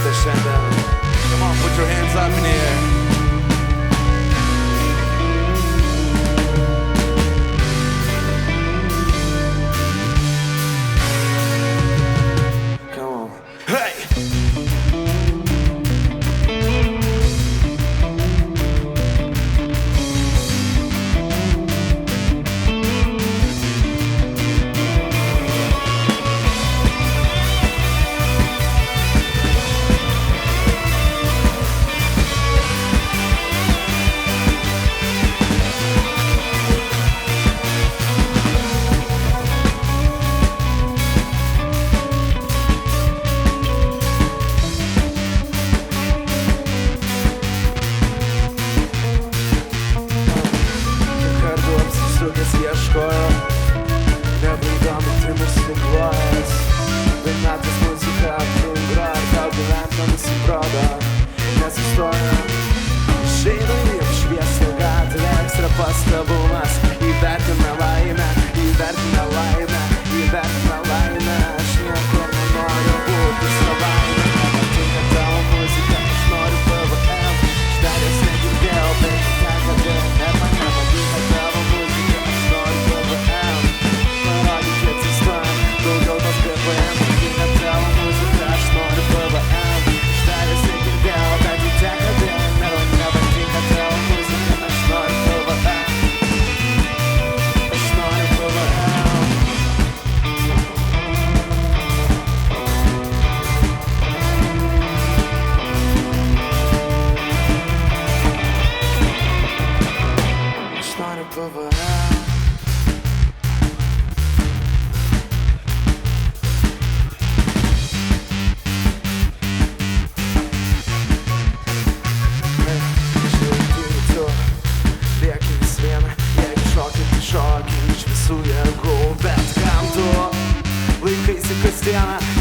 šventę šiandien. Come on, put your hands up in the air. Ieškojo, nebraido mintimis suklojas, bet metas muzika apdungra, ar tau gyventa nusiprodo, nesustoja. Išeinu į apšviestą gatvę, ekstra pastabumas, įvertina laimę, įvertina laimę, įvertina laimę. Aš nieko nenoriu būti savaime, nepatinka tavo muzika, aš noriu PVM. Štarės negirdėjau, bet teka DNR, man nepatinka tavo muzika.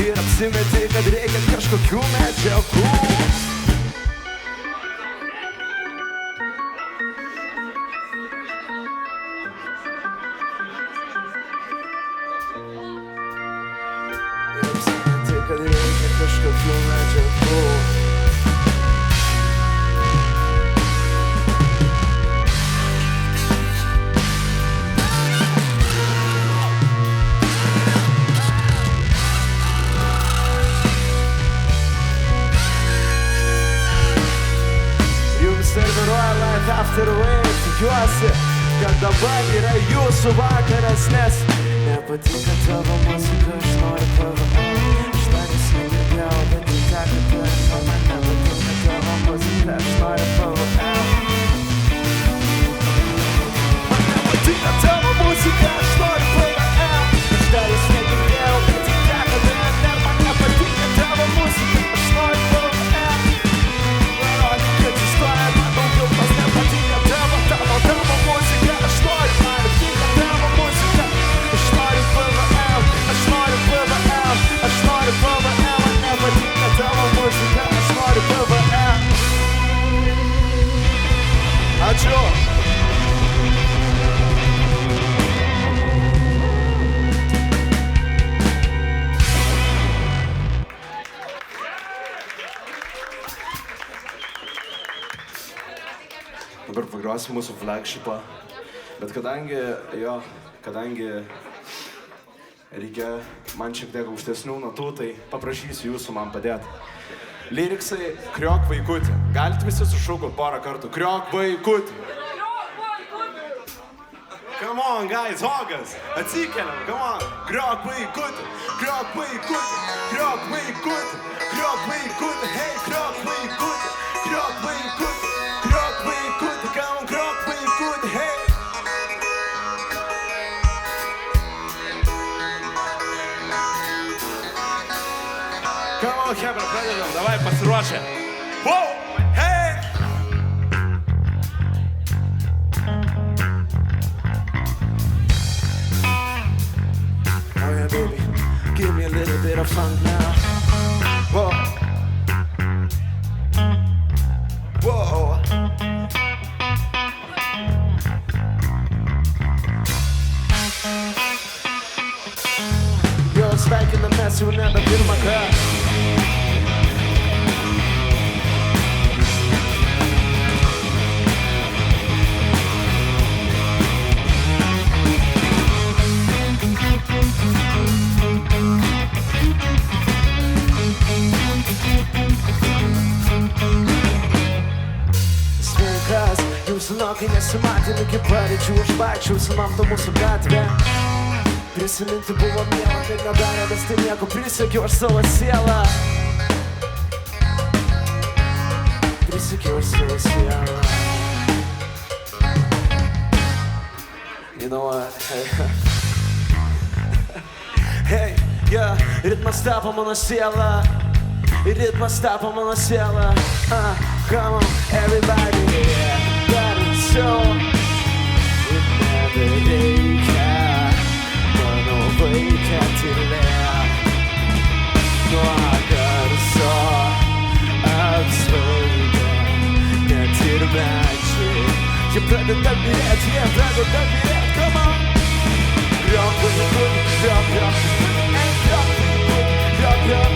Ir apsimeti, kad reikia kažkokių medžiagų. Ir apsimeti, kad reikia kažkokių medžiagų. Serviruoja Life After Wave, tikiuosi, kad dabar yra jūsų vakaras, nes nepatinka tavo muzika, aš noriu PVM. Aš tavęs negirdėjau, bet tai teka DNR, man nepatinka tavo muzika, aš noriu PVM. Man nepatinka tavo muzika, aš noriu PVM. Aš tavęs negirdėjau, bet tai teka DNR, man nepatinka tavo muzika, aš noriu PVM. Ačiū. Dabar pagrosim mūsų flagshipą, bet kadangi reikia man šiek tiek aukštesnių natų, tai paprašysiu jūsų man padėti. Lyriksai Kriok vaikutį. Galite visi sušūkot porą kartų. Kriok vaikutį. Come on, guys, hogas. Atsikeliam, come on. Kriok vaikutį. Kriok vaikutį. Kriok vaikutį. Kriok vaikutį. Hey, kriok vaikutį. Kriok vaikutį. Kriok vaikutį. Come on, kriok vaikutį. Hey. Come on, hebra, pradedam, davai, pasiruošę. Wow, hey! Oh yeah, baby, give me a little bit of fun now. Whoa. Whoa. You're back in the mess, you never feel my car. senokai nesimatėm iki paryčių, aš vaikščiau senamto mūsų gatvę. Prisiminti buvo miela, kai nedarė, bet tai nieko, prisiekiau aš savo sielą. Prisiekiau aš savo sielą. You know what? Hey, yeah, ritmas tapo mano siela. Ritmas tapo mano siela. Come on, everybody, darė show. Ir nebereikia mano vaiką tylėt. Nuo garso apsvaigo net ir medžiai. Jie pradeda byrėt, come on. Rock with the good, rock, rock, and rock with the good, rock, rock,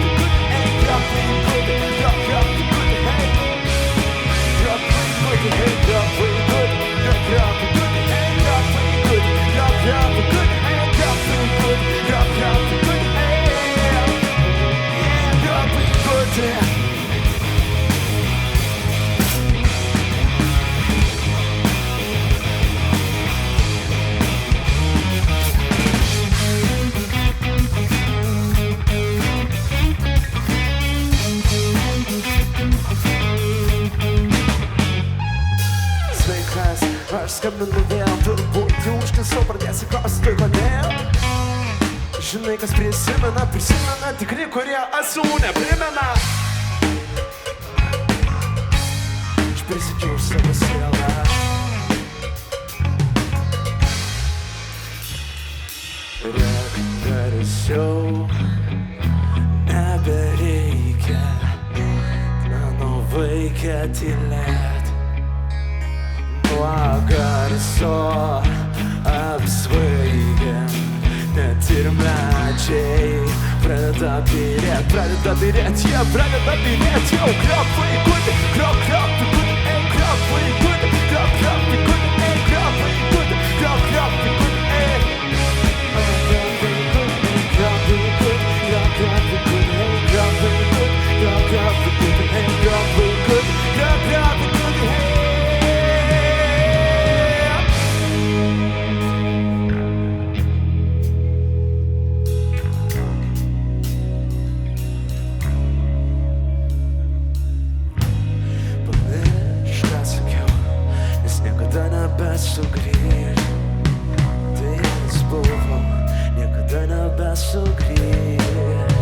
and rock with the good, rock, rock, good, hey. Rock with the good, hey, rock with the good, rock, rock, good, and rock with the good, rock, rock, good, and rock with the good, rock, rock, good, hey. Yeah, rock with the good, yeah. Aš skambinu vėl, turbūt jau užknisau, pradėsi klausti, kodėl. Žinai, kas prisimena tikri, kurie asų neprimena. Aš prisiekiau savo sielą. Rėk garsiau, nebereikia mano vaiką tylėt. Nuo garso apsvaigę net ir medžiai pradeda byrėt, jie pradeda byrėt, jau krok vaikutį, krok, krok vaikutį, ei, krok vaikutį, krok, krok vaikutį, ei, krok vaikutį, krok, krok vaikutį, ei. Krok vaikutį, krok, krok vaikutį, ei, krok vaikutį, krok, krok vaikutį, ei, krok vaikutį, krok, krok vaikutį, ei. Nebesugrįž, tai jis buvo, niekada nebesugrįž.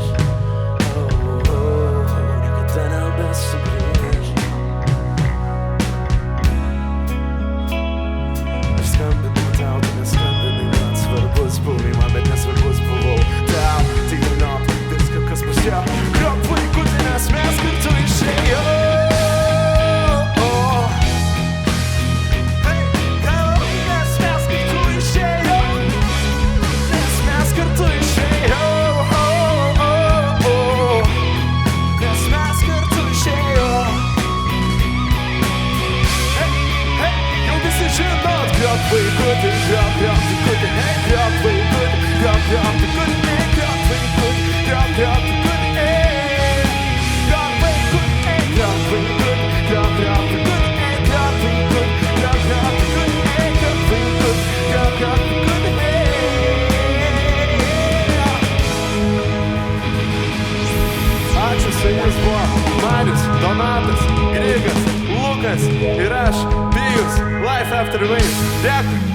Niekada nebesugrįž. Aš skambinu tau, tu neskambinai man, svarbus buvai man, bet nesvarbus buvau tau. Tai galiop viską, kas bus jo. Krok vaikutį, nes mes kartu išėjom. Krok vaikutį, krok, krok vaikutį, ei, krok vaikutį, krok, krok vaikutį, ei, krok vaikutį, krok, krok vaikutį, ei. Krok vaikutį, ei, krok vaikutį, krok, krok vaikutį, ei, krok vaikutį, krok, krok vaikutį, ei, krok vaikutį, krok, krok vaikutį, ei. Ačiū, su jumis buvo Marius, Donatas, Grigas, Lukas ir aš, Pijus, Life After Wave. Dėkui.